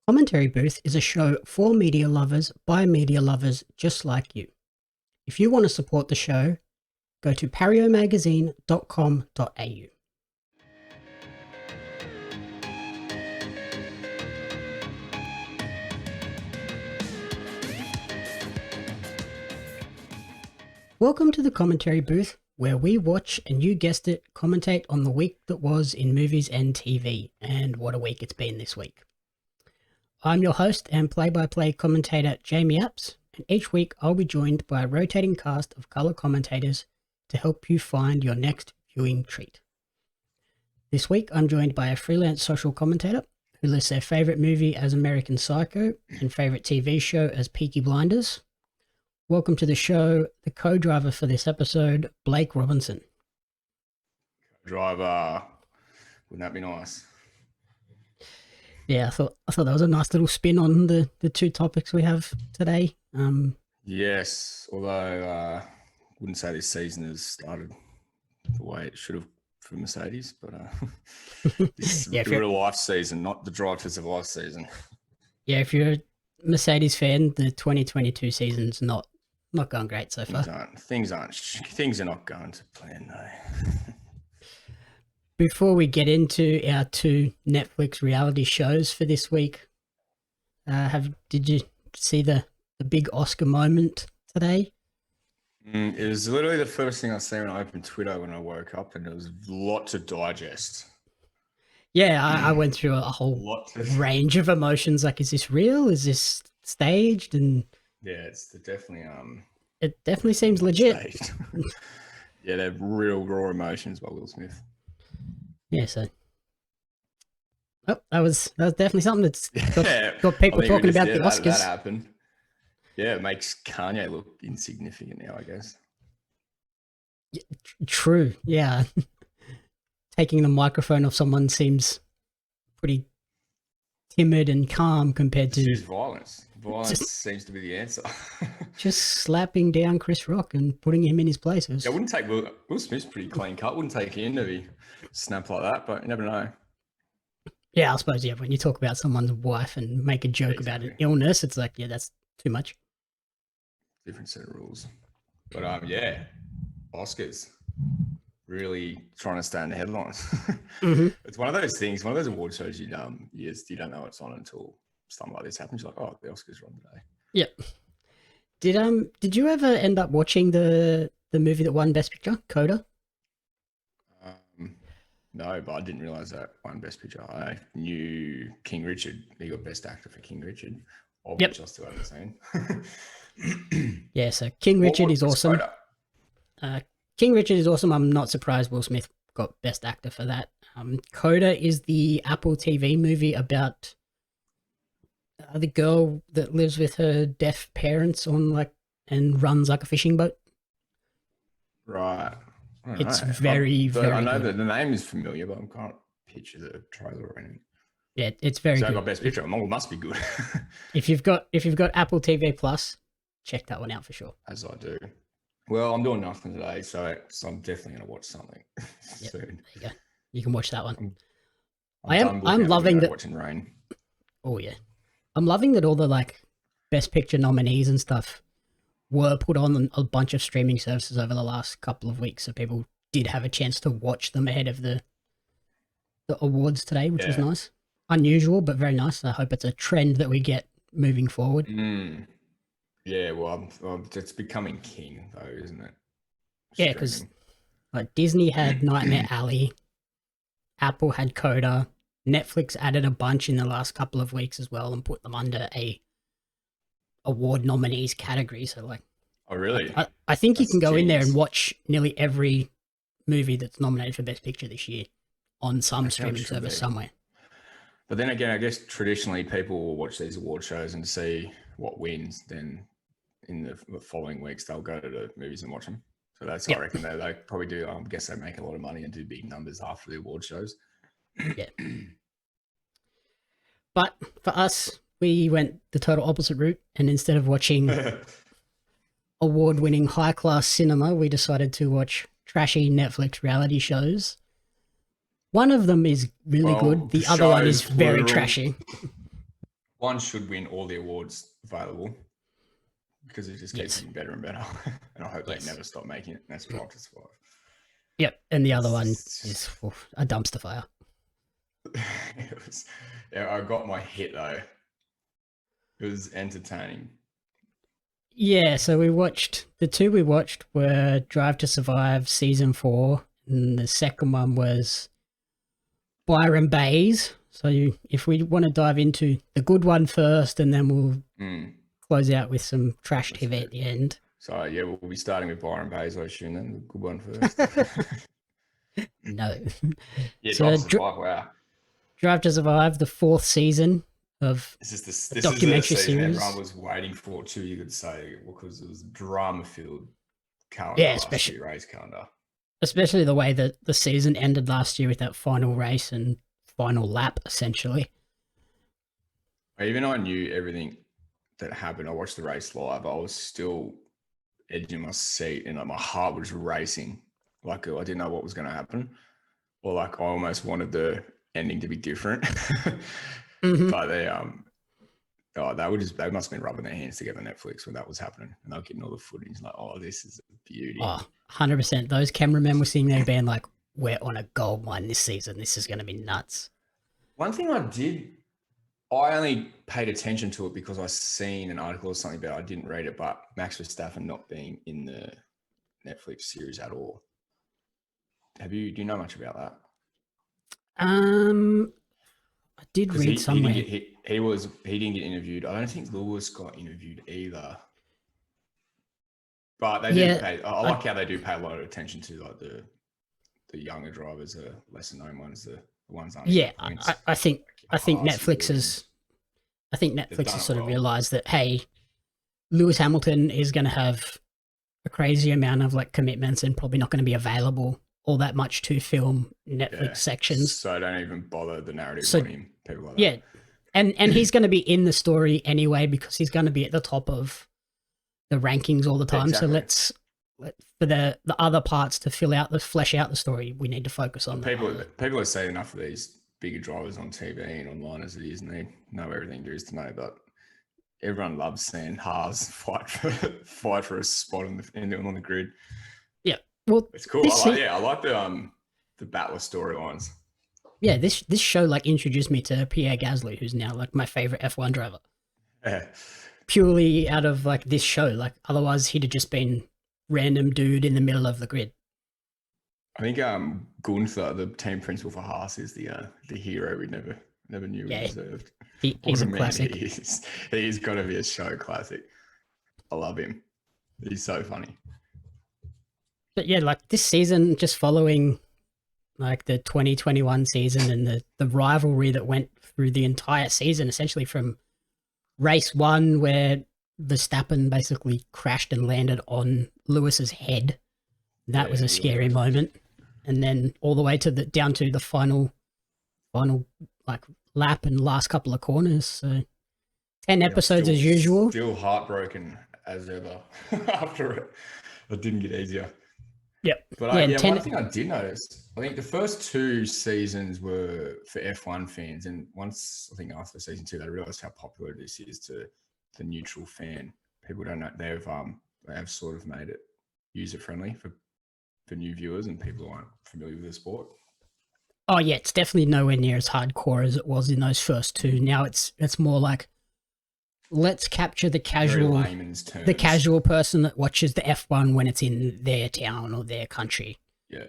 Commentary Booth is a show for media lovers by media lovers just like you. If you want to support the show, go to pariomagazine.com.au. Welcome to the Commentary Booth, where we watch and, you guessed it, commentate on the week that was in movies and TV, and what a week it's been this week. I'm your host and play-by-play commentator Jamie Apps, and each week I'll be joined by a rotating cast of colour commentators to help you find your next viewing treat. This week I'm joined by a freelance social commentator who lists their favourite movie as American Psycho and favourite TV show as Peaky Blinders. Welcome to the show, the co-driver for this episode, Blake Robinson. Driver, wouldn't that be nice? Yeah, I thought that was a nice little spin on the two topics we have today. Yes, although wouldn't say this season has started the way it should have for Mercedes, but this is the real life season, not the Drive to Survive season. Yeah, if you're a Mercedes fan, the 2022 season's not going great so far. Things are not going to plan though. Before we get into our two Netflix reality shows for this week, did you see the big Oscar moment today? It was literally the first thing I saw when I opened Twitter when I woke up, and there was a lot to digest. Yeah, I went through a whole range of emotions. Like, is this real? Is this staged? And yeah, it's definitely it definitely seems legit. Yeah, they're real raw emotions by Will Smith. Yeah, so that was definitely something that's got people talking about the Oscars. That happened. Yeah, it makes Kanye look insignificant now, I guess. Yeah, true. Yeah, taking the microphone off someone seems pretty timid and calm compared to use violence. Violence seems to be the answer. Just slapping down Chris Rock and putting him in his place. Yeah, I wouldn't take Will Smith's pretty clean cut. Wouldn't take him to be snap like that, but you never know. Yeah, I suppose, yeah, when you talk about someone's wife and make a joke about an illness, it's like, yeah, that's too much. Different set of rules. But yeah, Oscars really trying to stay in the headlines. Mm-hmm. It's one of those things, one of those award shows you don't know it's on until something like this happens. You're like, oh, the Oscars are on today. Yep. Did you ever end up watching the movie that won Best Picture, Coda? No, but I didn't realize that won Best Picture. I knew King Richard. He got Best Actor for King Richard, which I still haven't seen. Yeah, so King Richard is awesome. King Richard is awesome. I'm not surprised Will Smith got Best Actor for that. Coda is the Apple TV movie about the girl that lives with her deaf parents and runs like a fishing boat. Right. It's very I know good. that the name is familiar, but I can't picture the trailer or anything. Yeah, it's very good. I got Best Picture. It must be good. If you've got Apple TV Plus, check that one out for sure. As I do. Well, I'm doing nothing today, so I'm definitely going to watch something soon. There you go. You can watch that one. I'm loving that. Watching Rain. Oh yeah, I'm loving that all the Best Picture nominees and stuff were put on a bunch of streaming services over the last couple of weeks, so people did have a chance to watch them ahead of the awards today, which was nice. Unusual, but very nice. I hope it's a trend that we get moving forward. Yeah, well, it's becoming king, though, isn't it? Yeah, because Disney had Nightmare Alley, Apple had Coda, Netflix added a bunch in the last couple of weeks as well and put them under a award nominees category. So, oh, really? I think you can go in there and watch nearly every movie that's nominated for Best Picture this year on some streaming service somewhere. But then again, I guess traditionally people will watch these award shows and see what wins. Then in the following weeks, they'll go to the movies and watch them. So that's, I reckon they probably do. I guess they make a lot of money and do big numbers after the award shows. Yeah. But for us, we went the total opposite route, and instead of watching award-winning high-class cinema, we decided to watch trashy Netflix reality shows. One of them is really good. The other one is very trashy. F1 should win all the awards available because it just keeps getting better and better. And I hope they never stop making it. And that's Drive to Survive. Yep, and the other one is a dumpster fire. I got my hit though. It was entertaining. Yeah, so the two we watched were Drive to Survive season 4, and the second one was Byron Baes. So if we want to dive into the good one first, and then we'll close out with some trash TV at the end. So yeah, we'll be starting with Byron Baes, I assume, then the good one first. No. Yeah, so, Drive to Survive, wow. Drive to Survive, the 4th season of this is documentary the season series. Everyone was waiting for too, you could say, because it was drama-filled calendar, especially race calendar. Especially the way that the season ended last year with that final race and final lap, essentially. Even though I knew everything that happened, I watched the race live, I was still edging my seat and my heart was racing. Like I didn't know what was going to happen, or like I almost wanted the ending to be different. But they must have been rubbing their hands together on Netflix when that was happening, and they were getting all the footage like, oh, this is a beauty. 100%. Those cameramen were sitting there being like, we're on a gold mine this season. This is going to be nuts. One thing I only paid attention to it because I seen an article or something about it. I didn't read it, but Max Verstappen not being in the Netflix series at all. Do you know much about that? I did read somewhere. He didn't get interviewed. I don't think Lewis got interviewed either. But they do pay. I like how they do pay a lot of attention to like the younger drivers, the lesser known ones, the ones. I think Netflix has sort of realized that, hey, Lewis Hamilton is going to have a crazy amount of like commitments and probably not going to be available all that much to film Netflix sections. So don't even bother the narrative on him. People like that. Yeah. And he's going to be in the story anyway because he's going to be at the top of the rankings all the time. Exactly. So for the other parts to flesh out the story, we need to focus on people have seen enough of these bigger drivers on TV and online as it is, and they know everything there is to know. But everyone loves seeing Haas fight for a spot on the grid. Yeah, well, it's cool. I like the battler storylines. Yeah, this show like introduced me to Pierre Gasly, who's now like my favorite F1 driver. Purely out of like this show. Like otherwise, he'd have just been random dude in the middle of the grid. I think Gunther, the team principal for Haas, is the hero we never knew we deserved. He's a classic. He's got to be a show classic. I love him. He's so funny. But yeah, like this season, just following like the 2021 season and the rivalry that went through the entire season, essentially from race 1 where Verstappen basically crashed and landed on Lewis's head. That was a scary moment. And then all the way to down to the final like lap and last couple of corners. So 10 episodes as usual. Still heartbroken as ever after it. It didn't get easier. Yep. But one thing I did notice, I think the first 2 seasons were for F1 fans. And once, I think after season 2, they realized how popular this is to the neutral fan. People don't know. They have sort of made it user-friendly for new viewers and people who aren't familiar with the sport. Oh yeah, it's definitely nowhere near as hardcore as it was in those first 2. Now it's more like, let's capture the casual person that watches the F1 when it's in their town or their country. Yeah.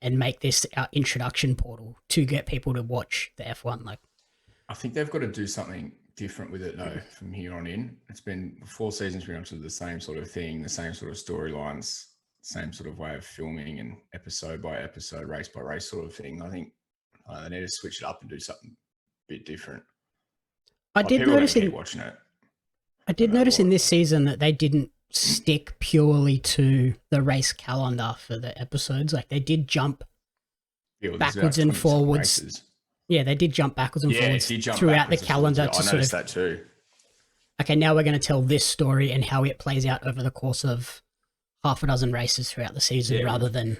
And make this our introduction portal to get people to watch the F1. Like, I think they've got to do something different with it though from here on in. It's been 4 seasons pretty much of the same sort of thing, the same sort of storylines, same sort of way of filming and episode by episode, race by race sort of thing. I think they need to switch it up and do something a bit different. I did notice watching it. I did notice in this season that they didn't stick purely to the race calendar for the episodes. Like they did jump backwards and forwards. Races. Yeah, they did jump backwards and forwards throughout the calendar to sort of. That too. Okay, now we're going to tell this story and how it plays out over the course of half a dozen races throughout the season, rather than.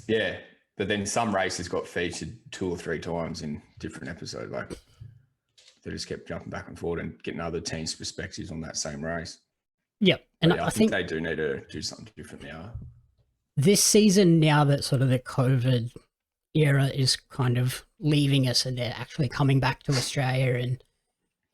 Yeah, but then some races got featured 2 or 3 times in different episodes. Like they just kept jumping back and forward and getting other teams' perspectives on that same race. Yep. And yeah, I think they do need to do something different now. This season, now that sort of the COVID era is kind of leaving us and they're actually coming back to Australia and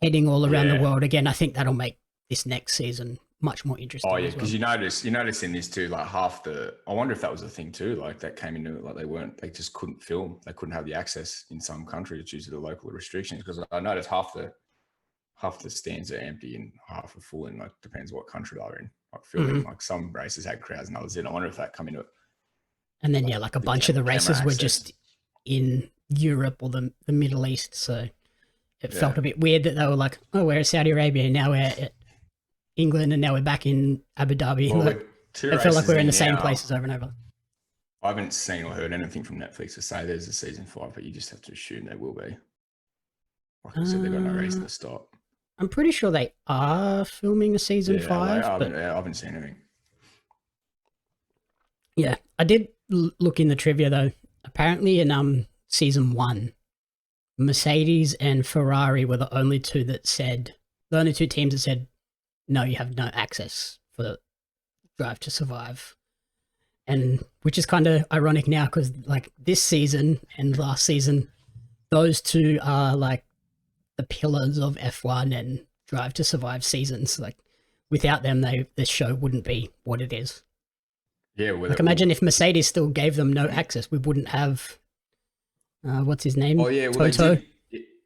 heading all around the world again, I think that'll make this next season much more interesting. Oh yeah, because you notice in this too, like half the, I wonder if that was a thing too, like that came into it, like they just couldn't film, they couldn't have the access in some countries due to the local restrictions. Because I noticed half the stands are empty and half are full, and like depends what country they're in. Like filming, like some races had crowds and others didn't. I wonder if that come into it. And then like a bunch of the races were just in Europe or the Middle East, so it felt a bit weird that they were like, oh, we're at Saudi Arabia and now we're at England and now we're back in Abu Dhabi. Well, like, it felt like we're in the same places over and over. I haven't seen or heard anything from Netflix to say there's a season 5, but you just have to assume there will be. Like I said, they've got no reason to stop. I'm pretty sure they are filming a season 5. I haven't seen anything. Yeah, I did look in the trivia though. Apparently in season 1, Mercedes and Ferrari were the only two teams that said, no, you have no access for Drive to Survive. And which is kind of ironic now because like this season and last season, those two are like the pillars of F1 and Drive to Survive seasons. Like without them, the show wouldn't be what it is. Yeah, like imagine if Mercedes still gave them no access, we wouldn't have what's his name? Oh yeah, well, Toto.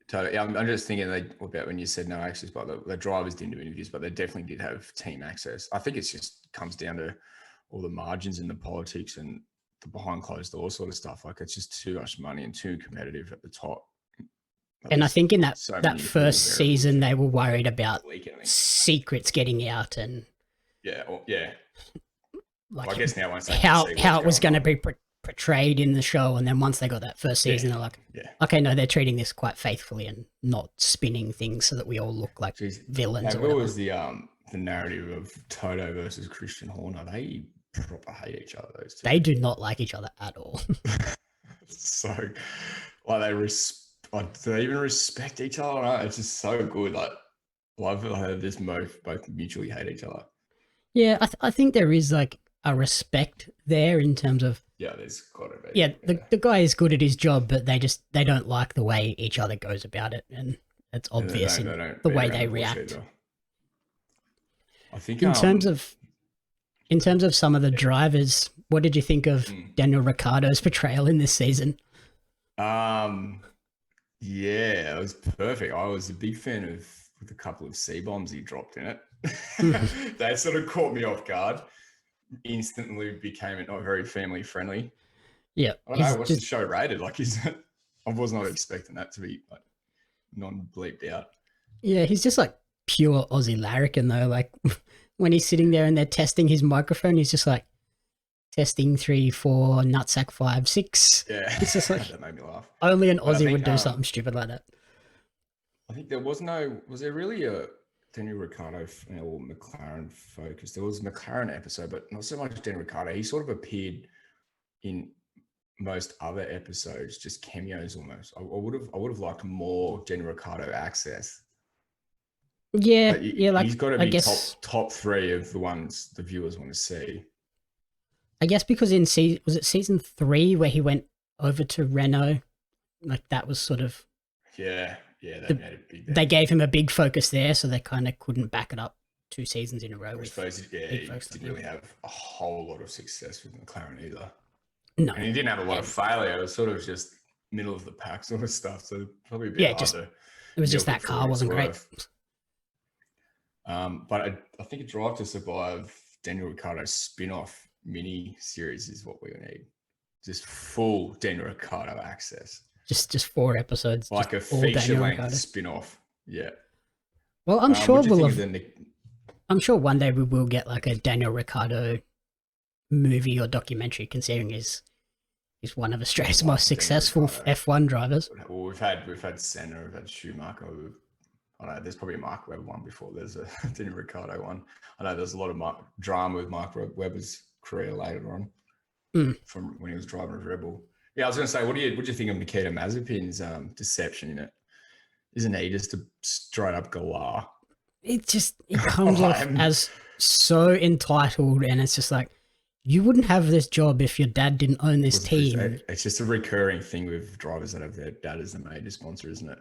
Totally. I'm just thinking about when you said no access, but the drivers didn't do interviews, but they definitely did have team access. I think it just comes down to all the margins and the politics and the behind closed door sort of stuff. Like it's just too much money and too competitive at the top. And I think in that first season, they were worried about secrets getting out and like I guess now once how it was going to be portrayed in the show, and then once they got that first season, they're like, okay, no, they're treating this quite faithfully and not spinning things so that we all look like villains. What was the narrative of Toto versus Christian Horner? They proper hate each other. Those two. They do not like each other at all. So, like do they even respect each other? Right? It's just so good. Like, I've heard this both mutually hate each other. Yeah, I think there is like a respect there in terms of there's gotta be. Yeah, the guy is good at his job, but they don't like the way each other goes about it, and it's obvious in the way they react. I think in terms of some of the drivers, what did you think of Daniel Ricciardo's portrayal in this season? Yeah, it was perfect. I was a big fan of the couple of C-bombs he dropped in it. That sort of caught me off guard. Instantly became not very family friendly. Yeah. I don't know, what's the show rated? Like, I was not expecting that to be like non-bleeped out. Yeah, he's just like pure Aussie larrikin though. Like when he's sitting there and they're testing his microphone, he's just like testing 3, 4, nutsack 5, 6. Yeah, it's just like that made me laugh. Only an Aussie would do something stupid like that. I think was there really a Daniel Ricciardo or McLaren focus? There was a McLaren episode, but not so much Daniel Ricciardo. He sort of appeared in most other episodes, just cameos almost. I would have liked more Daniel Ricciardo access. Yeah, like he's got to be top 3 of the ones the viewers want to see. I guess because was it season 3 where he went over to Renault? Like that was sort of they gave him a big focus there, so they kind of couldn't back it up 2 seasons in a row. I suppose he didn't really have a whole lot of success with McLaren either. No, and he didn't have a lot of failure. It was sort of just middle of the pack sort of stuff. So probably a bit hard it was just that car wasn't great. But I think a Drive to Survive Daniel Ricciardo spin-off mini series is what we need. Just full Daniel Ricciardo access. Just 4 episodes. Like a feature-length spin-off. Yeah. Well, I'm sure I'm sure one day we will get like a Daniel Ricciardo movie or documentary, considering he's one of Australia's most successful F1 drivers. Well, we've had Senna, we've had Schumacher. I know there's probably a Mark Webber one before there's a Daniel Ricciardo one. I know there's a lot of drama with Mark Webber's career later on from when he was driving with Red Bull. Yeah, I was going to say, what do you think of Nikita Mazepin's deception in it? Isn't he just a straight up galah? It comes off as so entitled, and it's just like, you wouldn't have this job if your dad didn't own this team. It's just a recurring thing with drivers that have their dad as the major sponsor, isn't it?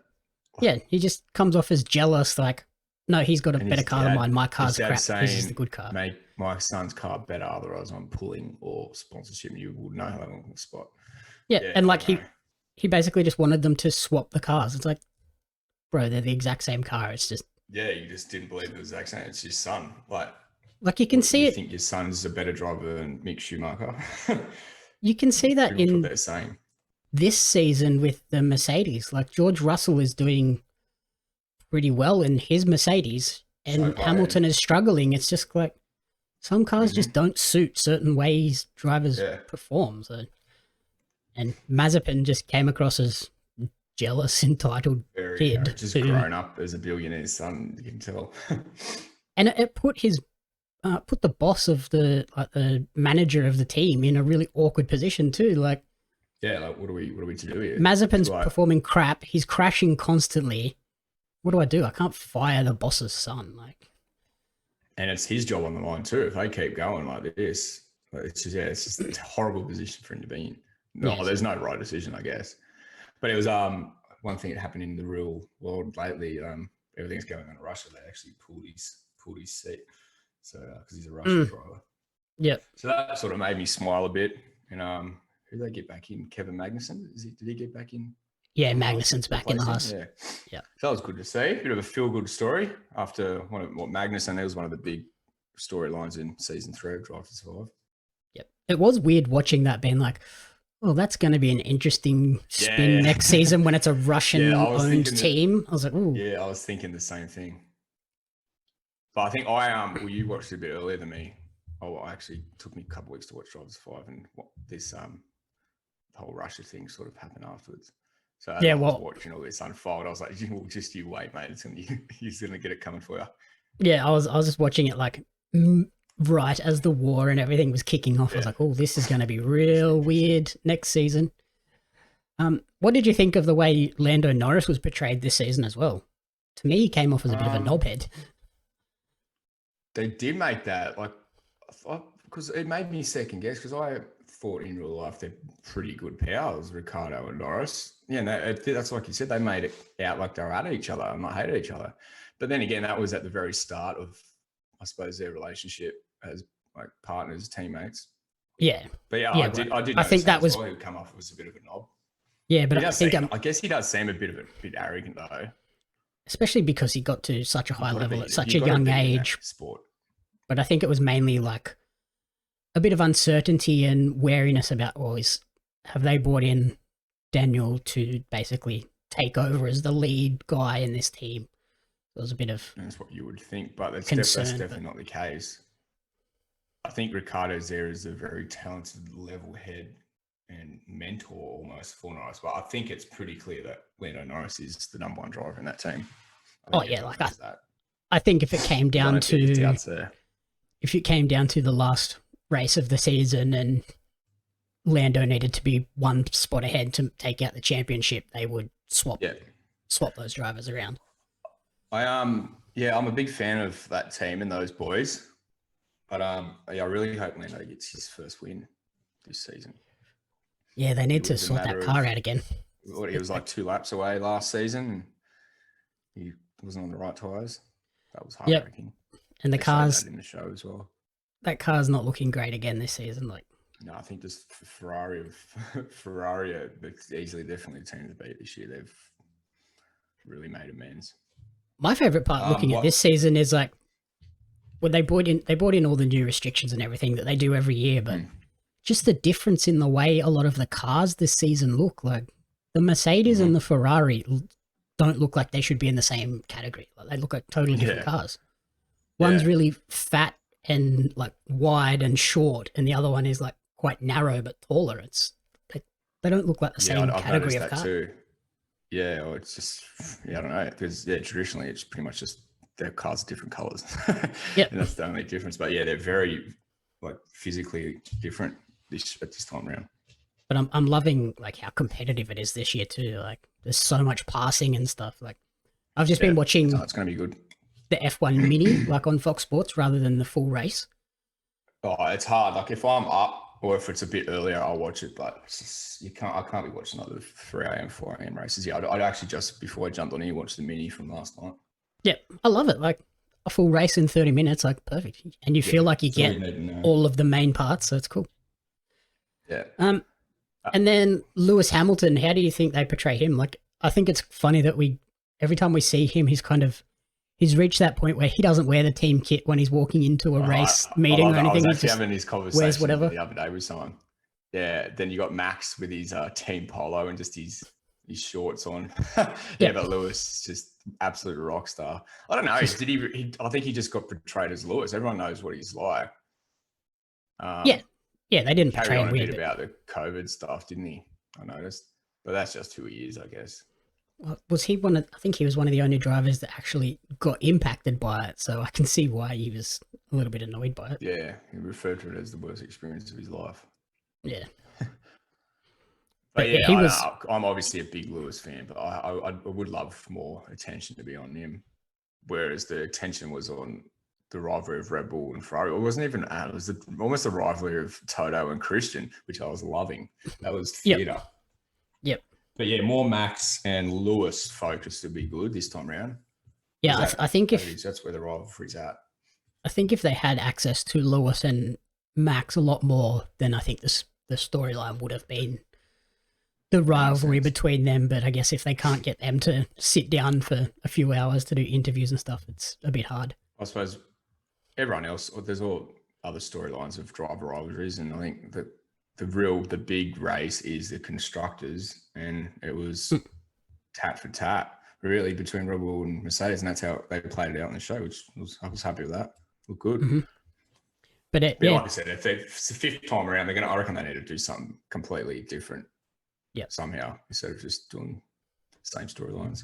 Yeah, he just comes off as jealous, like, no, he's got a better car than mine. My car's crap. This is the good car. Make my son's car better, otherwise I'm pulling or sponsorship. You would know how long the spot. Yeah, and like he basically just wanted them to swap the cars. It's like, bro, they're the exact same car. It's just you just didn't believe it was the exact same. It's your son, like you can see it. You think your son's a better driver than Mick Schumacher? You can see that in what they're saying this season with the Mercedes. Like George Russell is doing pretty well in his Mercedes, and Hamilton is struggling. It's just like some cars just don't suit certain ways drivers perform. So, and Mazepin just came across as jealous, entitled kid. Just grown up as a billionaire's son, you can tell. And it put his put the boss of the manager of the team in a really awkward position too. Like, what are we to do here? Mazepin's performing crap. He's crashing constantly. What do? I can't fire the boss's son. Like, and it's his job on the line too. If they keep going like this, it's just a horrible position for him to be in. No, there's no right decision, I guess. But it was one thing that happened in the real world lately. Everything's going on in Russia. They actually pulled his seat, so because he's a Russian driver. Yeah. So that sort of made me smile a bit. And who did they get back in? Kevin Magnussen? Did he get back in? Yeah, Magnussen's back in the house. Yeah. So that was good to see. Bit of a feel-good story after Magnussen. That was one of the big storylines in season 3 of Drive to Survive. Yep. It was weird watching that, being like, well, that's going to be an interesting spin next season when it's a Russian-owned team. I was like, ooh. Yeah, I was thinking the same thing. But I think you watched it a bit earlier than me. Actually took me a couple of weeks to watch Drive to Survive, and this whole Russia thing sort of happened afterwards. So I was watching all this unfold. I was like, just you wait, mate. He's going to get it coming for you. Yeah, I was just watching it like right as the war and everything was kicking off. I was like, oh, this is going to be real weird next season. What did you think of the way Lando Norris was portrayed this season as well? To me, he came off as a bit of a knobhead. They did make that, because it made me second guess, because I thought in real life they're pretty good pals, Ricciardo and Norris. Yeah, that's like you said, they made it out like they were at each other and not hated each other. But then again, that was at the very start of, I suppose, their relationship as like partners, teammates. Yeah. But I did. I think that was who come off was a bit of a knob. Yeah, but I guess he does seem a bit arrogant though. Especially because he got to such a high level at such a young age. Sport. But I think it was mainly like a bit of uncertainty and wariness about, have they brought in Daniel to basically take over as the lead guy in this team? There was a bit of that's what you would think, but that's definitely not the case. I think Ricciardo's there as a very talented level head and mentor almost for Norris, but I think it's pretty clear that Lando Norris is the number one driver in that team. I think if it came down to the last race of the season and Lando needed to be one spot ahead to take out the championship, they would swap those drivers around. I'm a big fan of that team and those boys, but I really hope Lando gets his first win this season. Yeah, they need to sort that car out again. He was like 2 laps away last season. He wasn't on the right tyres. That was heartbreaking. Yep. And the car's in the show as well. That car's not looking great again this season. No, I think just Ferrari are definitely the team to beat this year. They've really made amends. My favorite part looking at this season is like when they brought in all the new restrictions and everything that they do every year, but just the difference in the way a lot of the cars this season look. Like the Mercedes and the Ferrari don't look like they should be in the same category. Like they look like totally different cars. One's really fat and like wide and short, and the other one is like quite narrow but taller. They don't look like the same category of car. Too. Yeah, or it's just I don't know, because traditionally it's pretty much just their cars are different colors. Yeah, and that's the only difference. But they're very like physically different at this time around. But I'm loving like how competitive it is this year too. Like there's so much passing and stuff. Like I've just been watching it's going to be good. the F1 mini, like on Fox Sports, rather than the full race. Oh, it's hard. Like if I'm up or if it's a bit earlier, I'll watch it. But it's just, I can't be watching like the 3 a.m., 4 a.m. races. Yeah, I'd actually just before I jumped on here watch the mini from last night. Yeah, I love it. Like a full race in 30 minutes, like perfect. And you feel like you get all of the main parts, so it's cool. Yeah. And then Lewis Hamilton, how do you think they portray him? Like, I think it's funny that every time we see him, he's reached that point where he doesn't wear the team kit when he's walking into a race meeting or anything. I was actually having this conversation wears whatever the other day with someone. Yeah, then you got Max with his team polo and just his shorts on. But Lewis just absolute rock star. I don't know. I think he just got portrayed as Lewis. Everyone knows what he's like. Yeah, they didn't portray him a weird. Bit about the COVID stuff, didn't he? I noticed, but that's just who he is, I guess. Was he one of? I think he was one of the only drivers that actually got impacted by it. So I can see why he was a little bit annoyed by it. Yeah, he referred to it as the worst experience of his life. Yeah. But yeah, I'm obviously a big Lewis fan, but I would love more attention to be on him. Whereas the attention was on the rivalry of Red Bull and Ferrari. It wasn't even it was almost a rivalry of Toto and Christian, which I was loving. That was theatre. Yep. But yeah, more Max and Lewis focus to be good this time around. Yeah, I think that's where the rivalry's at. I think if they had access to Lewis and Max a lot more, then I think the storyline would have been the rivalry between them. But I guess if they can't get them to sit down for a few hours to do interviews and stuff, it's a bit hard. I suppose everyone else, there's all other storylines of driver rivalries, and I think that the big race is the constructors, and it was tat for tat really between Red Bull and Mercedes, and that's how they played it out in the show, which I was happy with that. Looked good. Mm-hmm. But like I said, if it's the 5th time around, I reckon they need to do something completely different. Yeah. Somehow, instead of just doing the same storylines.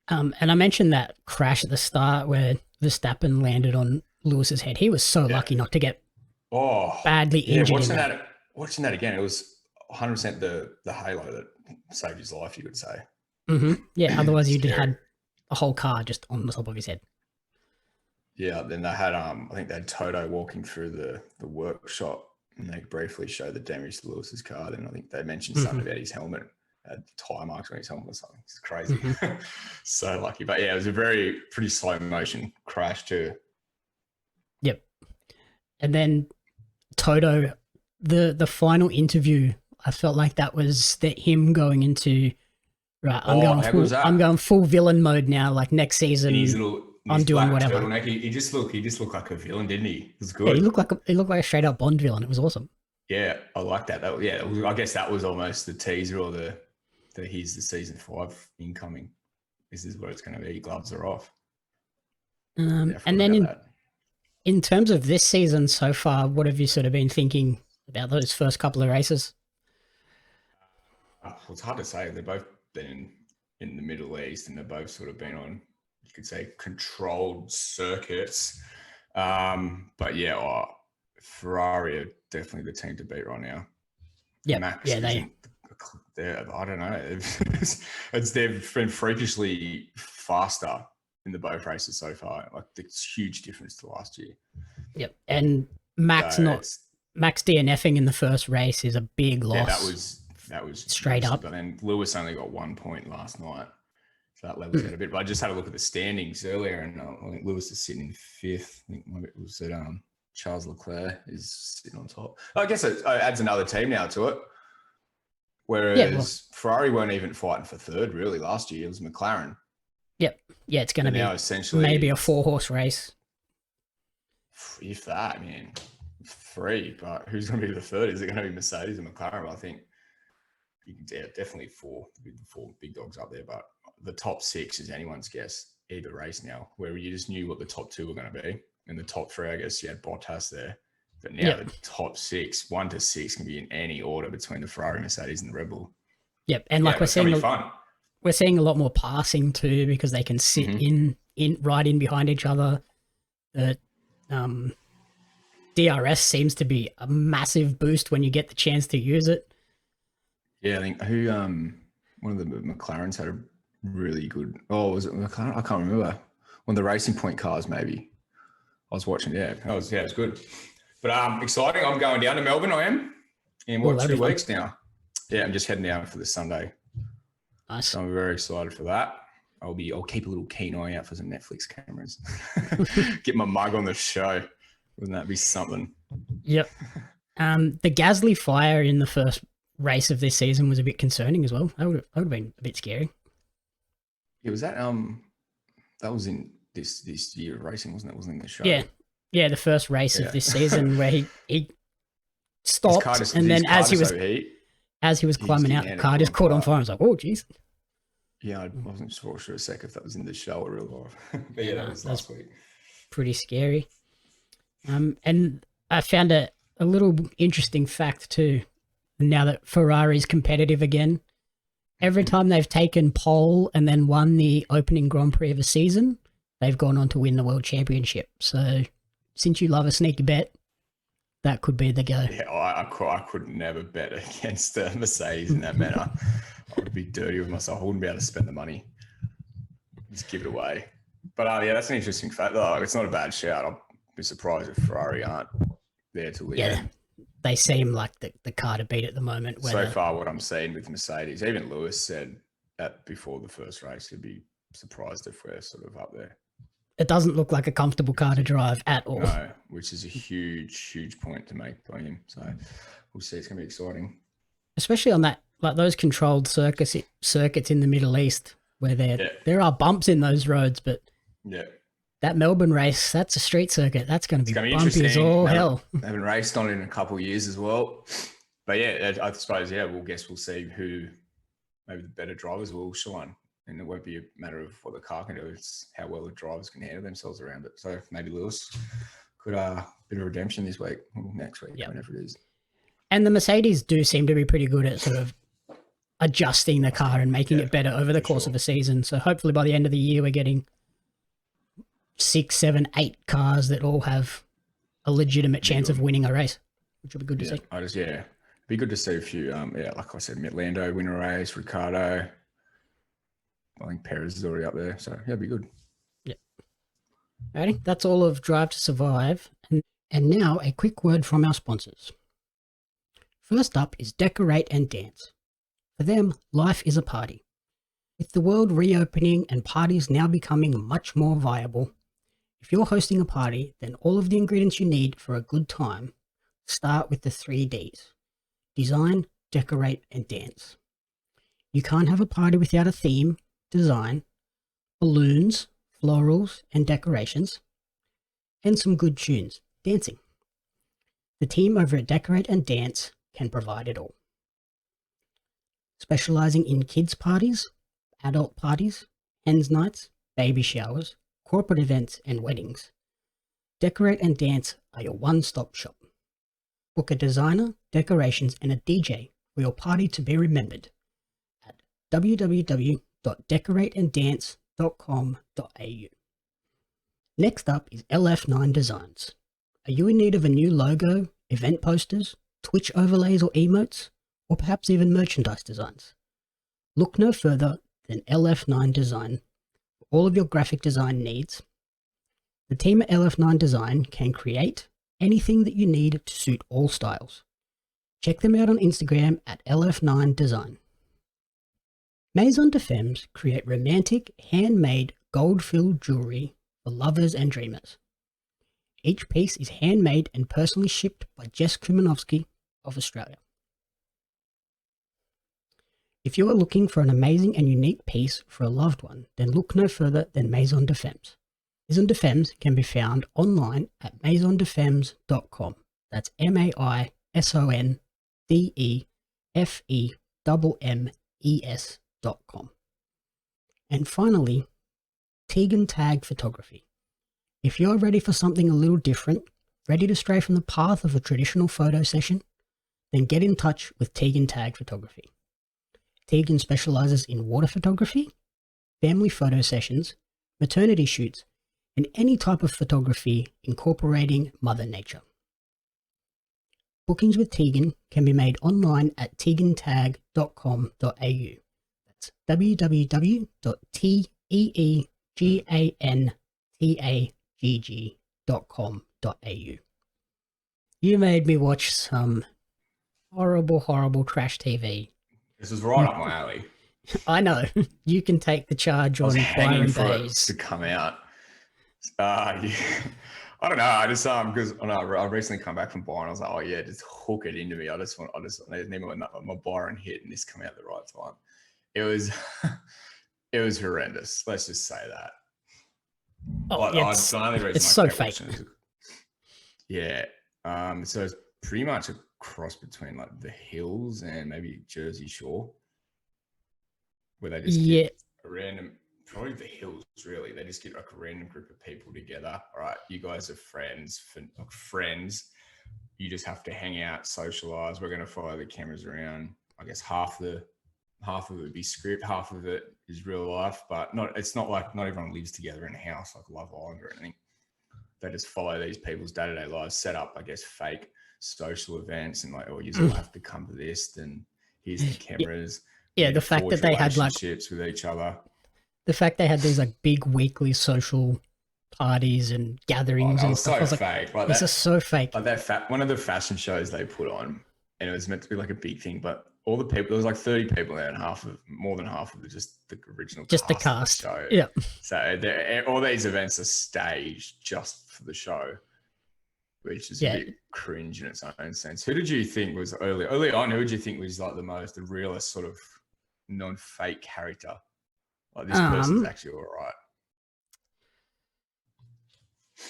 And I mentioned that crash at the start where Verstappen landed on Lewis's head. He was so lucky not to get badly injured. Watching that again, it was 100% the halo that saved his life, you could say. Mm-hmm. Yeah, otherwise you'd have had a whole car just on the top of his head. Yeah, then they had I think they had Toto walking through the workshop, and they briefly showed the damage to Lewis's car. Then I think they mentioned something about his helmet. Had tire marks on his helmet or something. It's crazy. So lucky. But yeah, it was a pretty slow motion crash too. Yep. And then Toto, the final interview, I felt like that was him going into I'm going full villain mode now. Like next season, I'm doing whatever. He just looked like a villain, didn't he? It was good. Yeah, he looked like a straight up Bond villain. It was awesome. Yeah, I like that. I guess that was almost the teaser or the here's the season 5 incoming. This is what it's going to be. Gloves are off. And then in terms of this season so far, what have you sort of been thinking about those first couple of races? Well, it's hard to say. They've both been in the Middle East, and they've both sort of been on, you could say, controlled circuits. But yeah, Ferrari are definitely the team to beat right now. Yeah, Max I don't know. They've been freakishly faster in the both races so far. Like, it's huge difference to last year. Yep, and Max DNFing in the first race is a big loss. Yeah, that was straight up. But then Lewis only got 1 point last night, so that levels out a bit. But I just had a look at the standings earlier, and I think Lewis is sitting in 5th. I think it was that Charles Leclerc is sitting on top. I guess it adds another team now to it. Whereas Ferrari weren't even fighting for 3rd really last year. It was McLaren. Yep. Yeah, it's going to be essentially maybe a 4-horse race. If that, man. 3, but who's going to be the 3rd? Is it going to be Mercedes and McLaren? I think definitely 4 big dogs up there, but the top 6 is anyone's guess either race now, where you just knew what the top 2 were going to be. And the top 3, I guess you had Bottas there. But now the top 6, 1 to 6, can be in any order between the Ferrari, Mercedes, and the Red Bull. Yep, and we're seeing a lot more passing too, because they can sit in right in behind each other. The DRS seems to be a massive boost when you get the chance to use it. Yeah, I think one of the McLarens had a really good. Oh, was it? I can't remember. One of the Racing Point cars, maybe. I was watching. Yeah, it was good. But exciting. I'm going down to Melbourne. I am in Oh, that'd 2 be fun. weeks now. Yeah, I'm just heading down for the Sunday. Nice. So I'm very excited for that. I'll keep a little keen eye out for some Netflix cameras. Get my mug on the show. Wouldn't that be something? Yep. The Gasly fire in the first race of this season was a bit concerning as well. That would have been a bit scary. Yeah, was that that was in this year of racing, wasn't it? Wasn't in the show? Yeah, the first race of this season where he stopped and then as he was climbing out, the car just caught on fire. I was like, oh, geez. Yeah, I wasn't sure a sec if that was in the show or real life. But yeah, that was last week. Pretty scary. And I found a little interesting fact too. Now that Ferrari's competitive again, every time they've taken pole and then won the opening Grand Prix of a season, they've gone on to win the World Championship. So since you love a sneaky bet, that could be the go. Yeah, I could never bet against Mercedes in that manner. I would be dirty with myself. I wouldn't be able to spend the money. Just give it away. But yeah, that's an interesting fact. Though. It's not a bad shout. I'll be surprised if Ferrari aren't there to win. Yeah, they seem like the car to beat at the moment. So far, what I'm seeing with Mercedes, even Lewis said that before the first race, he'd be surprised if we're sort of up there. It doesn't look like a comfortable car to drive at all. No, which is a huge point to make by him. So we'll see. It's going to be exciting. Especially on that, like those controlled circuits in the Middle East where there are bumps in those roads, but that Melbourne race, that's a street circuit. That's going to be bumpy as all hell. They haven't raced on it in a couple of years as well. But yeah, I suppose, we'll see who maybe the better drivers will shine. And it won't be a matter of what the car can do. It's how well the drivers can handle themselves around it. So maybe Lewis could bit of redemption this week, or next week, whenever it is. And the Mercedes do seem to be pretty good at sort of adjusting the car and making it better over the course of a season. So hopefully by the end of the year, we're getting 6, 7, 8 cars that all have a legitimate chance of winning a race, which will be good to see. It'd be good to see a few, like I said, Lando win a race, Ricardo. I think Perez is already up there, so it'd be good. Yep. Alrighty, that's all of Drive to Survive. And now a quick word from our sponsors. First up is Decorate and Dance. For them, life is a party. With the world reopening and parties now becoming much more viable, if you're hosting a party, then all of the ingredients you need for a good time start with the 3 Ds. Design, decorate, and dance. You can't have a party without a theme, design, balloons, florals, and decorations, and some good tunes, dancing. The team over at Decorate and Dance can provide it all. Specializing in kids' parties, adult parties, hens nights, baby showers, corporate events, and weddings, Decorate and Dance are your one-stop shop. Book a designer, decorations, and a DJ for your party to be remembered at www.decorateanddance.com.au. Next up is LF9 Designs. Are you in need of a new logo, event posters, Twitch overlays or emotes, or perhaps even merchandise designs? Look no further than LF9 Design for all of your graphic design needs. The team at LF9 Design can create anything that you need to suit all styles. Check them out on Instagram at LF9 Design. Maison de Femmes create romantic, handmade, gold-filled jewelry for lovers and dreamers. Each piece is handmade and personally shipped by Jess Kumanovsky of Australia. If you are looking for an amazing and unique piece for a loved one, then look no further than Maison de Femmes. Maison de Femmes can be found online at maisondefemmes.com. That's MAISONDEFEMMES.com. And finally, Tegan Tag Photography. If you're ready for something a little different, ready to stray from the path of a traditional photo session, then get in touch with Tegan Tag Photography. Tegan specializes in water photography, family photo sessions, maternity shoots, and any type of photography incorporating Mother Nature. Bookings with Tegan can be made online at tegantag.com.au. That's That's www.teegantagg.com.au. You made me watch some horrible, horrible trash TV. This is right up my alley. I know. You can take the charge on Byron Baes to come out. Yeah. I don't know. I just because I recently come back from Byron. I was like, oh yeah, just hook it into me. I just need my Byron hit and this come out at the right time. It was it was horrendous. Let's just say that. Oh, yeah, it's so fake. Yeah. So it's pretty much a cross between like the Hills and maybe Jersey Shore, where they just get a random, probably the Hills really. They just get like a random group of people together. All right, you guys are friends. You just have to hang out, socialize. We're going to follow the cameras around. I guess half of it would be script, half of it is real life, but it's not like not everyone lives together in a house like Love Island or anything. They just follow these people's day-to-day lives, set up, I guess, fake social events and like, oh, you all have to come to this, then here's the cameras. Yeah, the fact that they had like relationships with each other. The fact they had these like big weekly social parties and gatherings and stuff. I was fake. Like, this is so fake. Like one of the fashion shows they put on, and it was meant to be like a big thing, but all the people, there was like 30 people there, and more than half of it just the original just cast the cast. Of the show. Yeah. So all these events are staged just for the show, which is a bit cringe in its own sense. Who did you think was early on? Who did you think was like the realest sort of non-fake character? Like this person's actually all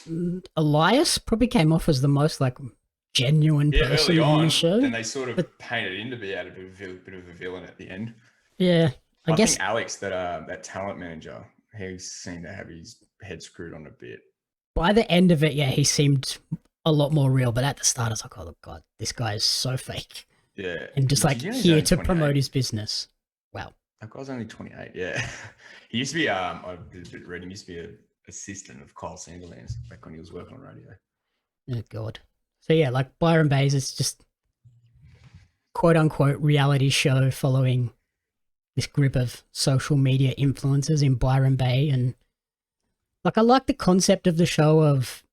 right. Elias probably came off as the most like genuine person in the show. And they sort of painted him to be a bit of a villain at the end. Yeah. I guess think Alex, that talent manager, he seemed to have his head screwed on a bit. By the end of it, yeah, he seemed a lot more real. But at the start, I was like, oh God, this guy is so fake. Yeah. And just like here to promote his business. Wow. That guy's only 28, yeah. He used to be, I did a bit of reading, he used to be an assistant of Kyle Sandilands back when he was working on radio. Oh, God. So, yeah, like Byron Baes is just quote-unquote reality show following this group of social media influencers in Byron Bay. And, like, I like the concept of the show of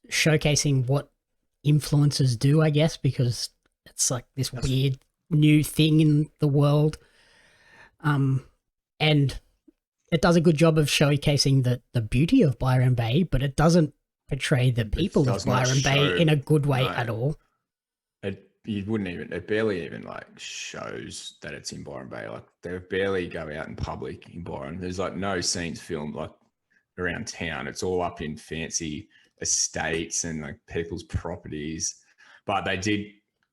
showcasing what influencers do, I guess, because it's like this weird new thing in the world. And it does a good job of showcasing the beauty of Byron Bay, but it doesn't portray the people of Byron Bay in a good way at all. It barely even like shows that it's in Byron Bay. Like they barely go out in public in Byron. There's like no scenes filmed like around town. It's all up in fancy estates and like people's properties. But they did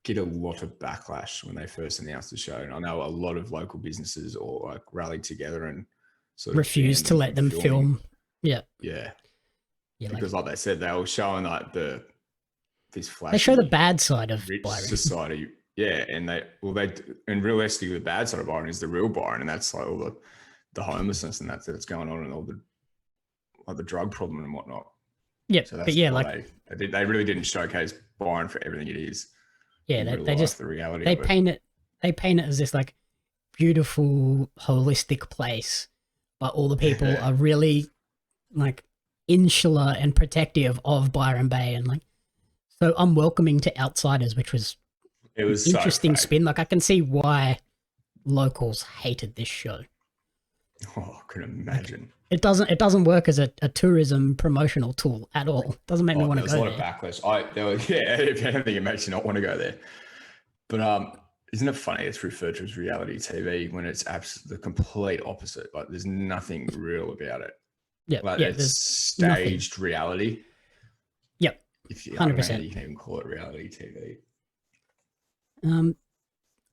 get a lot of backlash when they first announced the show. And I know a lot of local businesses all like rallied together and sort of refused to let them film. Yeah. Yeah. Because like they said, they were showing like this flashy. They show the bad side of rich Byron. Society. Yeah. And and realistically the bad side of Byron is the real Byron. And that's like all the homelessness and that's going on and all the drug problem and whatnot. Yeah. So that's but yeah, they really didn't showcase Byron for everything it is. Yeah, they just the reality they paint it as this like beautiful holistic place, but all the people are really like insular and protective of Byron Bay and like so unwelcoming to outsiders, which was an interesting spin. Like I can see why locals hated this show. Oh, I can imagine. Like, it doesn't work as a tourism promotional tool at all. It doesn't make me want to go there. There's a lot of backlash. If anything, it makes you not want to go there. But isn't it funny? It's referred to as reality TV when it's the complete opposite. Like there's nothing real about it. Yeah, like it's staged nothing. Reality. Yep, 100%. You can even call it reality TV.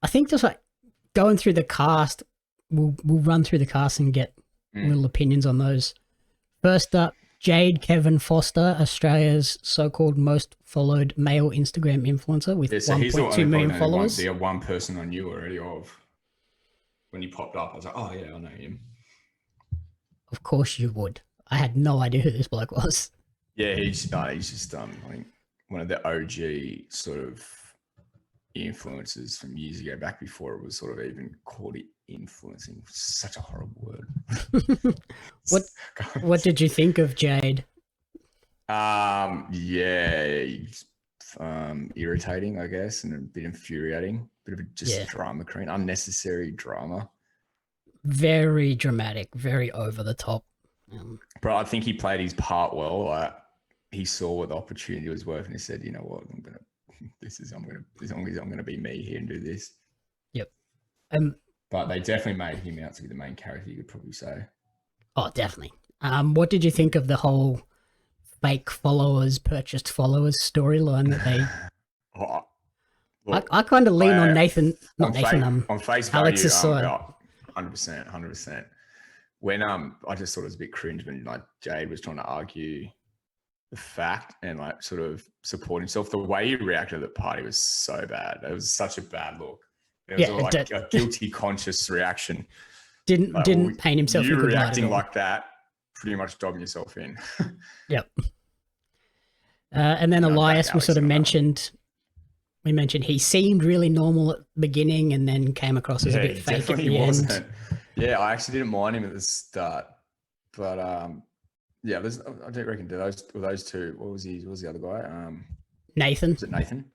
I think just like going through the cast, we'll run through the cast and get little opinions on those. First up, Jade Kevin Foster, Australia's so-called most followed male Instagram influencer with 1.2 million followers. The one person I knew already of. When he popped up, I was like, oh yeah, I know him. Of course you would. I had no idea who this bloke was. Yeah, he's just I think one of the OG sort of influencers from years ago, back before it was sort of even called influencing, such a horrible word. What did you think of Jade? Yeah, irritating, I guess, and a bit infuriating. Bit of just drama queen, unnecessary drama. Very dramatic, very over the top. But I think he played his part well. Like, he saw what the opportunity was worth, and he said, "You know what? As long as I'm gonna be me here and do this." Yep. But they definitely made him out to be the main character, you could probably say. Oh, definitely. What did you think of the whole fake followers, purchased followers storyline that they... I kind of lean on Nathan, not Nathan, on face Alex's side. 100%. When I just thought it was a bit cringe when like Jade was trying to argue the fact and like sort of support himself. The way he reacted at the party was so bad. It was such a bad look. It was all like a guilty conscious reaction. Didn't paint himself in you good light reacting like that, pretty much dobbing yourself in. Yep. And then Elias was sort of mentioned. We mentioned he seemed really normal at the beginning and then came across as a bit fake at the end. Yeah, I actually didn't mind him at the start, but yeah, I don't reckon those two. What was the other guy? Nathan. Was it Nathan?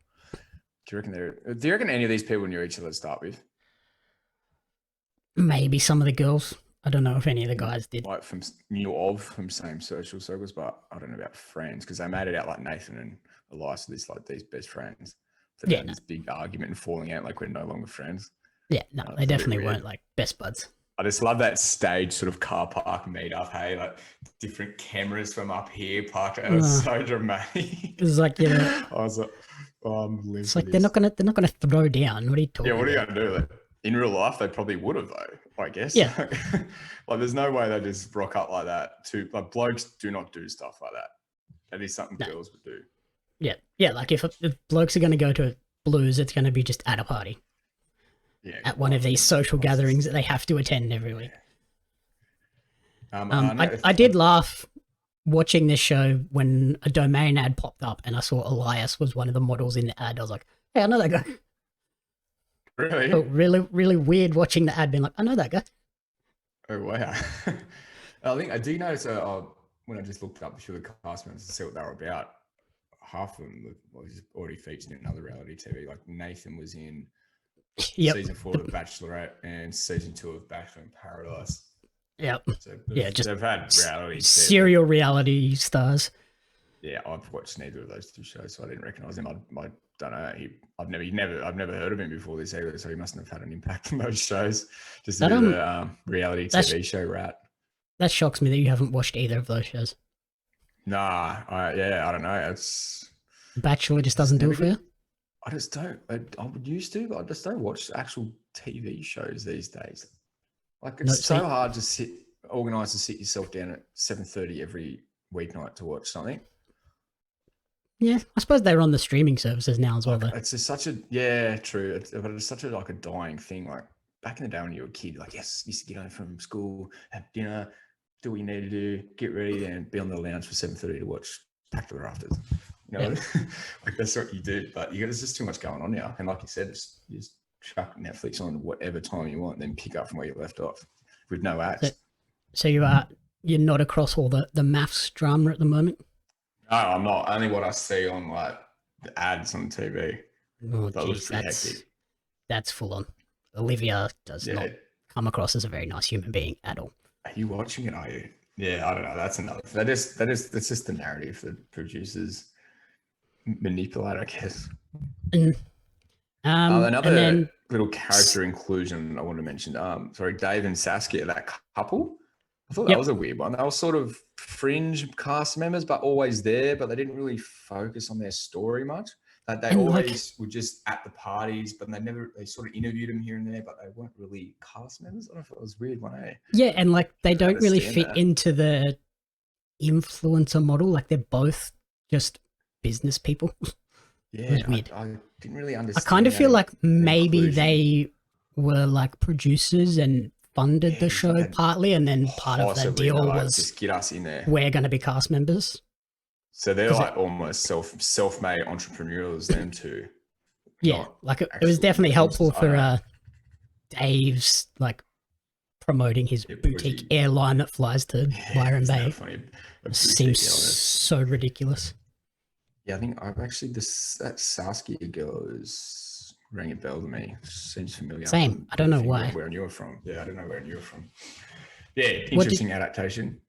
Do you reckon any of these people knew each other to start with? Maybe some of the girls. I don't know if any of the guys did. Like from same social circles, but I don't know about friends because they made it out like Nathan and Elias are these best friends. So they had this big argument and falling out like we're no longer friends. Yeah, no, they definitely weren't like best buds. I just love that stage sort of car park meetup. Hey, like different cameras from up here parked. It was so dramatic. It was like, I was like, it's like they're not gonna throw down. What are you talking? Yeah, what are you gonna do? Like, in real life, they probably would have though. I guess. Yeah. Like, there's no way they just rock up like that. Like blokes do not do stuff like that. That is something girls would do. Yeah. Like if blokes are going to go to blues, it's going to be just at a party. Yeah. At one of these social gatherings that they have to attend every week. I did laugh watching this show when a domain ad popped up and I saw Elias was one of the models in the ad. I was like, hey, I know that guy. Really? So really weird watching the ad being like, I know that guy. Oh, wow. I do notice when I just looked up a few of the cast members to see what they were about, half of them was already featured in another reality TV. Like Nathan was in season 4 of The Bachelorette and season 2 of Bachelor in Paradise. Yep. So just they've had reality serial reality stars. Yeah, I've watched neither of those two shows, so I didn't recognise him. I don't know. I've never heard of him before this either, so he mustn't have had an impact on those shows. Just a bit of a reality TV show rat. That shocks me that you haven't watched either of those shows. Nah, I don't know. It's Bachelor just doesn't do it for you. I just don't. I would used to, but I just don't watch actual TV shows these days. Like it's so hard to organise to sit yourself down at 7:30 every weeknight to watch something. Yeah, I suppose they're on the streaming services now as well. Though it's just such a true. But it's such a like a dying thing. Like back in the day when you were a kid, like yes, you used to get home from school, have dinner, do what you need to do, get ready, and be on the lounge for 7:30 to watch Back to the Rafters. You know, like that's what you do. But there's just too much going on now. And like you said, you just chuck Netflix on whatever time you want, and then pick up from where you left off with no ads. So you're not across all the maths drama at the moment? No, I'm not. Only what I see on like the ads on TV. Oh, geez, that's full on. Olivia does not come across as a very nice human being at all. Are you watching it? Are you? Yeah, I don't know. That's another. That's just the narrative that producers manipulate, I guess. Another little character inclusion I want to mention. Dave and Saskia, that couple. I thought that was a weird one. They were sort of fringe cast members, but always there, but they didn't really focus on their story much. Like they always were just at the parties, but they sort of interviewed them here and there, but they weren't really cast members. I don't know if it was a weird one, eh? Yeah, and like they don't really fit into the influencer model. Like they're both just business people. Yeah, it was weird. I didn't really understand. I kind of feel like maybe they were like producers and funded the show partly, and then part of the deal was just get us in there. We're going to be cast members. So they're like almost self-made entrepreneurs, them too. Yeah, like it was definitely helpful for Dave's like promoting his Yeah, boutique boutique. airline that flies to Byron Isn't that Bay. funny? A Seems boutique illness. so ridiculous. Yeah, I think I've actually that Saskia girl is ringing a bell to me. Seems familiar. Same. I don't know why. Where you're from. Yeah, I don't know where you're from. Yeah, What interesting adaptation.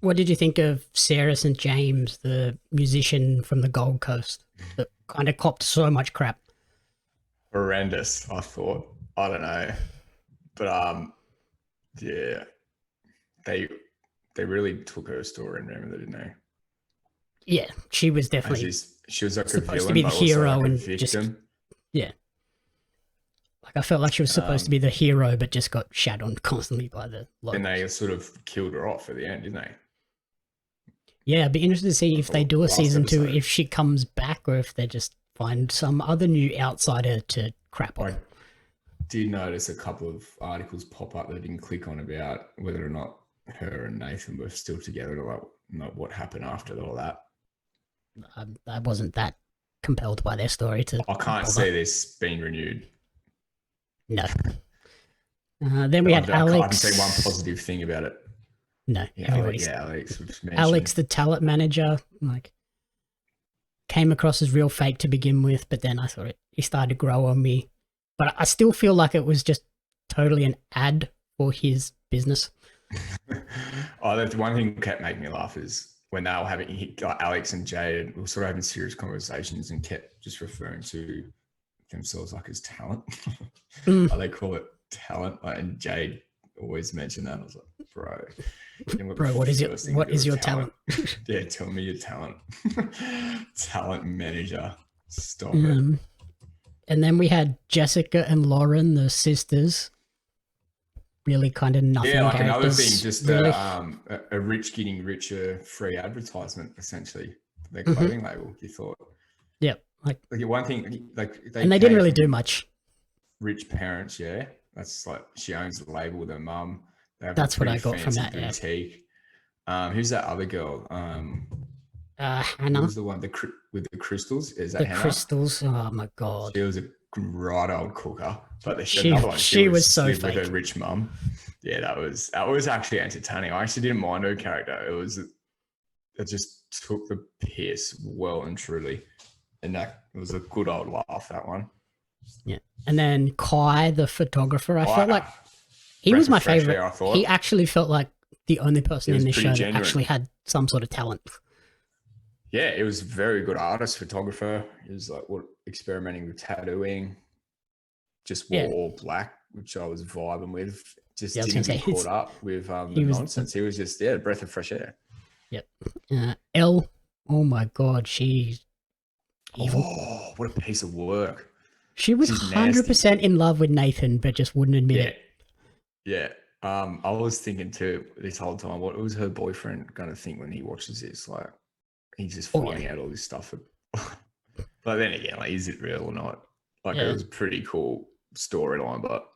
What did you think of Sarah St. James, the musician from the Gold Coast that kind of copped so much crap? Horrendous, I thought. I don't know. But yeah. They really took her story and ran with it, didn't they? Yeah, she was definitely She was like a supposed villain, to be the but also hero like a and victim. just like I felt like she was supposed to be the hero, but just got shat on constantly by the locals. And they sort of killed her off at the end, didn't they? Yeah, I'd be interested to see if they do a Last season 2, episode. if she comes back or if they just find some other new outsider to crap on. I did notice a couple of articles pop up that I didn't click on about whether or not her and Nathan were still together, or like, not what happened after all that. I wasn't that compelled by their story to. I can't bother. see this being renewed. No. Then we had I haven't Alex. seen one positive thing about it. No, everybody's Alex. Alex, the talent manager, like came across as real fake to begin with, but then I thought he started to grow on me. But I still feel like it was just totally an ad for his business. The one thing that kept making me laugh is when they were having, like Alex and Jade were sort of having serious conversations and kept just referring to themselves like as talent. They call it talent, like, and Jade always mentioned that. I was like, bro, what is your talent? Yeah, tell me your talent. Talent manager. Stop it. And then we had Jessica and Lauren, the sisters. Really kind of nothing. Yeah, like characters, another thing, just really. a rich getting richer free advertisement, essentially. Their clothing label, you thought. Yeah. Like one thing, like they didn't really do much. Rich parents, yeah. That's like she owns the label with her mum. That's what I got from that. Boutique. Yeah. Who's that other girl? Hannah. Who's the one with the crystals? Is that the Hannah? Crystals? Oh my god. She was a right old cooker, but she was so fake. with her rich mum. Yeah, that was actually entertaining. I actually didn't mind her character. It just took the piss well and truly, and that it was a good old laugh, that one. Yeah, and then Kai, the photographer, I felt like he was my favorite. He actually felt like the only person in this show that actually had some sort of talent. Yeah, it was a very good artist, photographer. He was like experimenting with tattooing. Just wore all black, which I was vibing with. Just didn't get caught up with the nonsense. He was just a breath of fresh air. Yep. Elle, oh my god, she's evil. Oh, what a piece of work. She was 100% in love with Nathan, but just wouldn't admit it. Yeah. I was thinking too this whole time, what was her boyfriend going to think when he watches this? Like, he's just finding out all this stuff. But then again, like, is it real or not? Like, it was a pretty cool storyline, but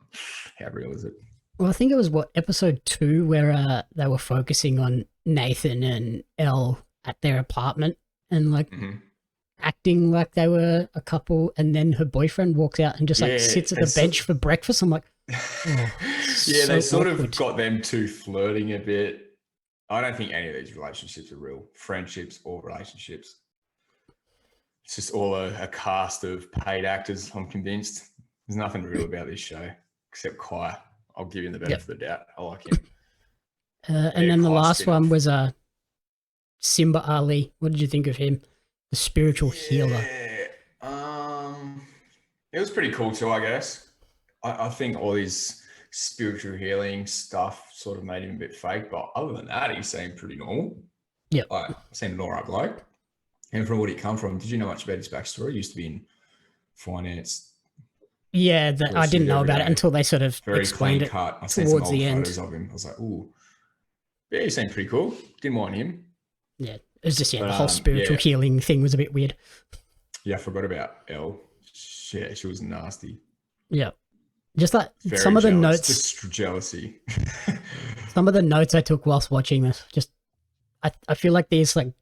how real is it? Well, I think it was episode 2 where they were focusing on Nathan and Elle at their apartment and like acting like they were a couple, and then her boyfriend walks out and just like sits at the bench for breakfast. I'm like, they sort of got them two flirting a bit. I don't think any of these relationships are real, friendships or relationships. It's just all a cast of paid actors, I'm convinced. There's nothing real about this show except Kai. I'll give him the benefit of the doubt. I like him. And then the last one was Simba Ali. What did you think of him? The spiritual healer. It was pretty cool too, I guess. I think all his spiritual healing stuff sort of made him a bit fake, but other than that, he seemed pretty normal. Yeah. Seemed an alright bloke. And from what he come from, did you know much about his backstory? He used to be in finance. Yeah, I didn't know about it until they sort of explained it towards the end. Of him. I was like, ooh. Yeah, he seemed pretty cool. Didn't mind him. Yeah, it was just, the whole spiritual healing thing was a bit weird. Yeah, I forgot about Elle. Yeah, she was nasty. Yeah. Just like very some of the notes. Just jealousy. Some of the notes I took whilst watching this, just, I feel like these like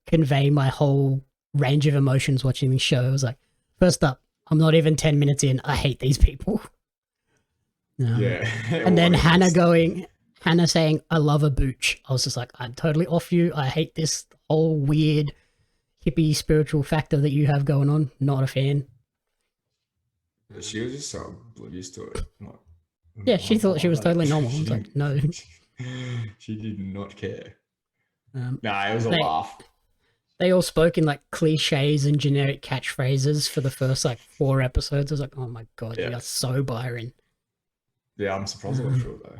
convey my whole range of emotions watching this show. It was like, first up, I'm not even 10 minutes in. I hate these people. Yeah. And then Or Hannah saying, "I love a booch." I was just like, I'm totally off you. I hate this whole weird hippie spiritual factor that you have going on. Not a fan. she was just so oblivious to it. Like, Yeah, she thought she was love that. totally normal. I was like, no. She did not care. Um, Nah, it was a they, laugh. they all spoke in like cliches and generic catchphrases for the first like 4 episodes. I was like, oh my God, you are so Byron. Yeah, I'm surprised I got through it though.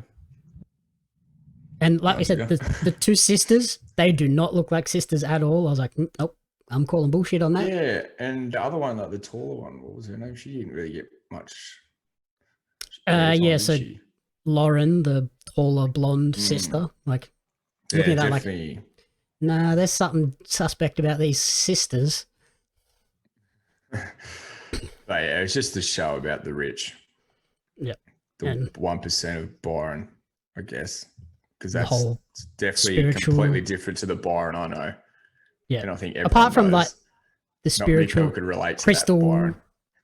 And like we said, the 2 sisters, they do not look like sisters at all. I was like, nope, I'm calling bullshit on that. Yeah, and the other one, like the taller one, what was her name? She didn't really get much. Yeah, so Lauren, the taller blonde sister, like looking at that, like, nah, there's something suspect about these sisters. But yeah, it's just a show about the rich. Yeah, the 1% of Byron, I guess, because that's whole definitely completely different to the Byron I know. Yeah, and I think apart from knows, like the spiritual, not many people could relate to crystal, that Byron.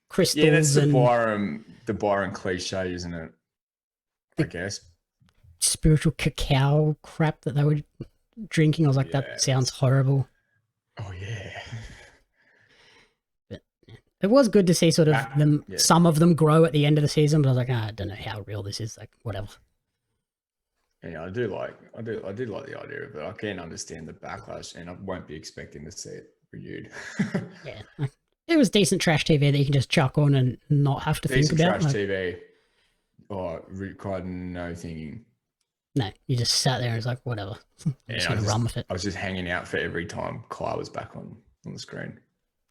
Crystals, yeah, that's the Byron cliche, isn't it? I guess spiritual cacao crap that they were drinking. I was like, that sounds horrible. Oh yeah. But it was good to see sort of some of them grow at the end of the season, but I was like, I don't know how real this is. Like, whatever. Yeah, I did like the idea of it, but I can understand the backlash, and I won't be expecting to see it renewed. Yeah, like, it was decent trash TV that you can just chuck on and not have to think about. Trash TV. Oh, required no thinking. No, you just sat there and was like, whatever. I'm just going to run with it. I was just hanging out for every time Kyle was back on the screen.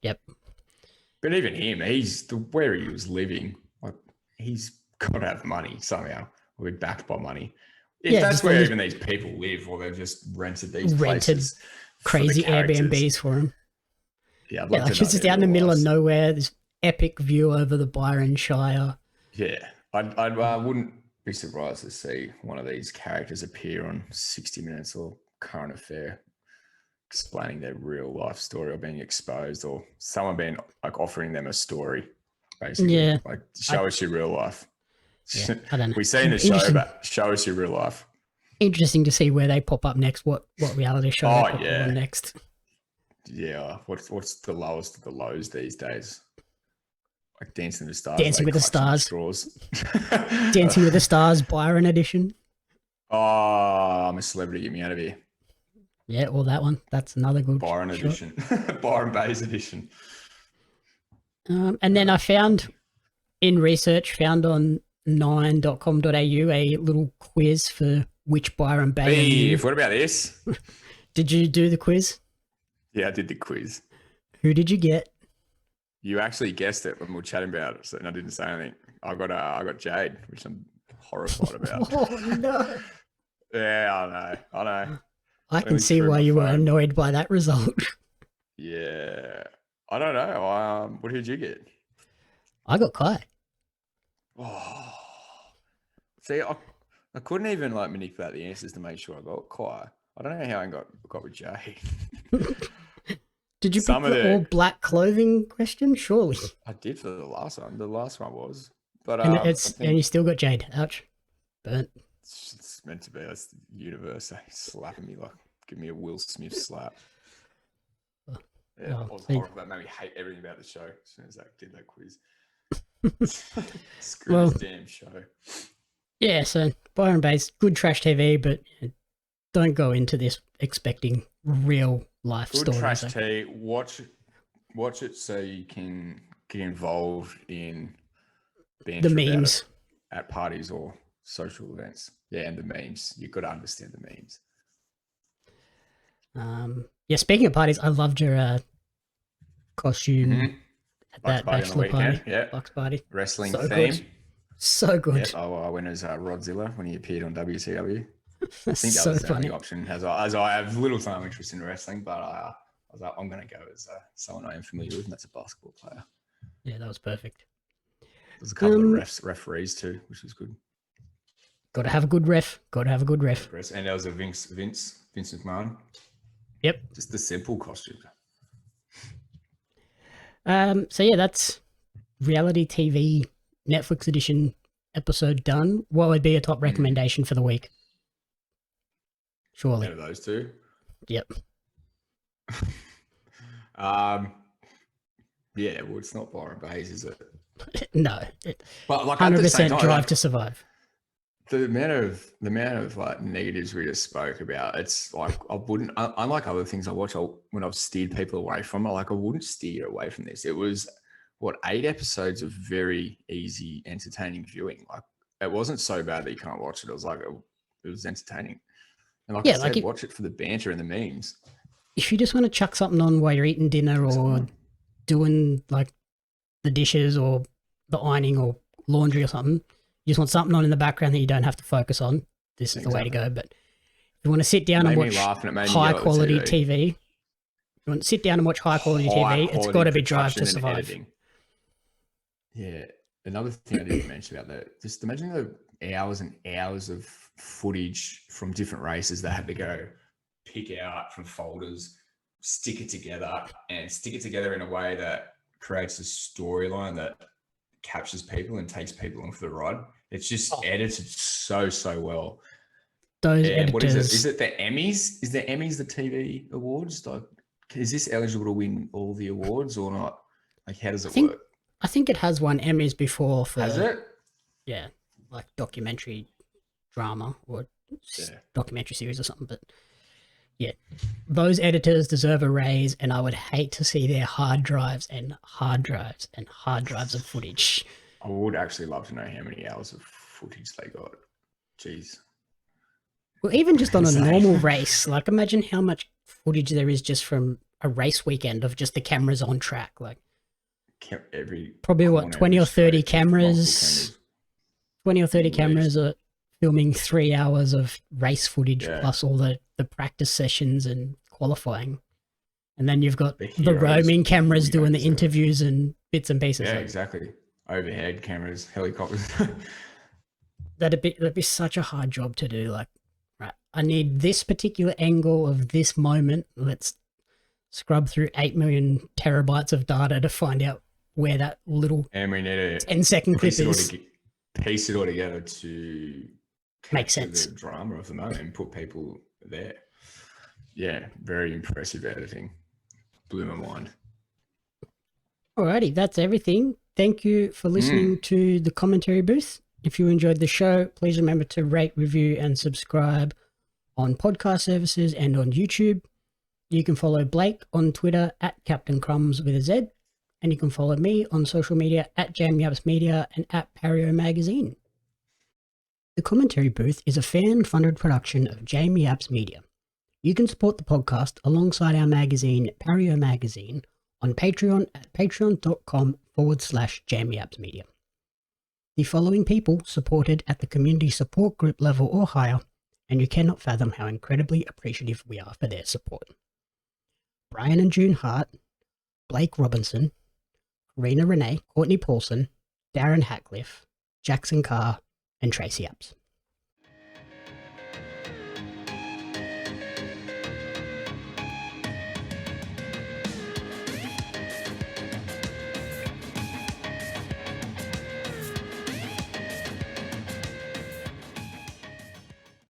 Yep. But even him, where he was living, like he's got to have money somehow, or be backed by money. If that's where even these people live, or they've just rented these places, crazy Airbnbs for him. Yeah, like it's just out in the middle of nowhere. This epic view over the Byron Shire. Yeah, I wouldn't be surprised to see one of these characters appear on 60 Minutes or Current Affair, explaining their real life story or being exposed, or someone being like offering them a story, basically. Yeah, like show us your real life. Yeah, I don't know. We see in the show, but show us your real life. Interesting to see where they pop up next. What reality show they pop up on next? Yeah, what's the lowest of the lows these days? Like Dancing with the Stars. Dancing with the Stars. Dancing with the Stars, Byron edition. Oh, I'm a Celebrity. Get me out of here. Yeah, well, that one. That's another good Byron edition. Byron Baes edition. And then I found in research, on 9.com.au a little quiz for which Byron Baes. What about this? Did you do the quiz? Yeah, I did the quiz. Who did you get? You actually guessed it when we were chatting about it, and I didn't say anything. I got Jade, which I'm horrified about. Oh no! Yeah, I know. I can see why you were annoyed by that result. Yeah, I don't know. What did you get? I got Kai. Oh, see, I couldn't even like manipulate the answers to make sure I got Kai. I don't know how I got with Jade. Did you pick the all black clothing question? Surely. I did for the last one. The last one was, but and you still got Jade. Ouch, burnt. It's meant to be. That's the universe slapping me, like give me a Will Smith slap. Yeah, I was horrible. That made me hate everything about the show as soon as I did that quiz. Screw this damn show. Yeah, so Byron Baes, good trash TV, but don't go into this expecting real life stories. Good trash TV. Watch it so you can get involved in the memes at parties or social events. Yeah, and the memes. You've got to understand the memes. Yeah, speaking of parties, I loved your costume at that bachelor party. Yeah, Bucks party. Wrestling so theme. Good. So good. Yeah, I went as Rodzilla when he appeared on WCW. That's I think that so was the funny. only option, as I have little time interest in wrestling, but I was like, I'm going to go as someone I am familiar with, and that's a basketball player. Yeah, that was perfect. There's a couple of referees too, which was good. Got to have a good ref. And there was a Vince McMahon. Yep. Just the simple costume. So yeah, that's reality TV Netflix edition episode done, what would be a top recommendation for the week? Surely. Out of those two? Yep. Yeah, well, it's not Byron Baes, is it? No. But like 100% Drive to Survive. The amount of like negatives we just spoke about, it's like unlike other things I watch, when I've steered people away from it, like I wouldn't steer away from this. It was 8 episodes of very easy, entertaining viewing. Like it wasn't so bad that you can't watch it. It was like it was entertaining. And like I said, watch it for the banter and the memes. If you just want to chuck something on while you're eating dinner or doing like the dishes or the ironing or laundry or something, you just want something on in the background that you don't have to focus on, this is the way to go. But if you want to sit down and watch high quality TV, you want to sit down and watch high quality TV, it's got to be Drive to Survive. Editing. Yeah. Another thing I didn't mention about that, just imagine the hours and hours of footage from different races that had to go pick out from folders, stick it together in a way that creates a storyline that captures people and takes people on for the ride. It's just edited so well. Those editors. What is it? Is it the Emmys? Is the Emmys the TV awards? Like, is this eligible to win all the awards or not? Like, how does it work? I think it has won Emmys before for. Has it? Yeah, like documentary drama or documentary series or something. But yeah, those editors deserve a raise, and I would hate to see their hard drives of footage. I would actually love to know how many hours of footage they got. Jeez. Well, even just on a normal race, like imagine how much footage there is just from a race weekend of just the cameras on track. Like probably 20 or 30 cameras. 20 or 30 cameras are filming 3 hours of race footage plus all the practice sessions and qualifying. And then you've got the roaming cameras doing the interviews and bits and pieces. Yeah, exactly. Overhead cameras, helicopters. That'd be such a hard job to do. Like, right, I need this particular angle of this moment. Let's scrub through 8 million terabytes of data to find out where that little 10-second clip is. Piece it all together to make sense. The drama of the moment and put people there. Yeah, very impressive editing. Blew my mind. Alrighty, that's everything. Thank you for listening to the commentary booth. If you enjoyed the show, please remember to rate, review, and subscribe on podcast services and on YouTube. You can follow Blake on Twitter at Captain Crumbs with a Z, and you can follow me on social media at JamYaps Media and at Pario Magazine. The commentary booth is a fan-funded production of JamYaps Media. You can support the podcast alongside our magazine, Pario Magazine, on Patreon at patreon.com/JamYapsMedia. The following people supported at the community support group level or higher, and you cannot fathom how incredibly appreciative we are for their support. Brian and June Hart, Blake Robinson, Rena Renee, Courtney Paulson, Darren Hatcliffe, Jackson Carr, and Tracy Apps.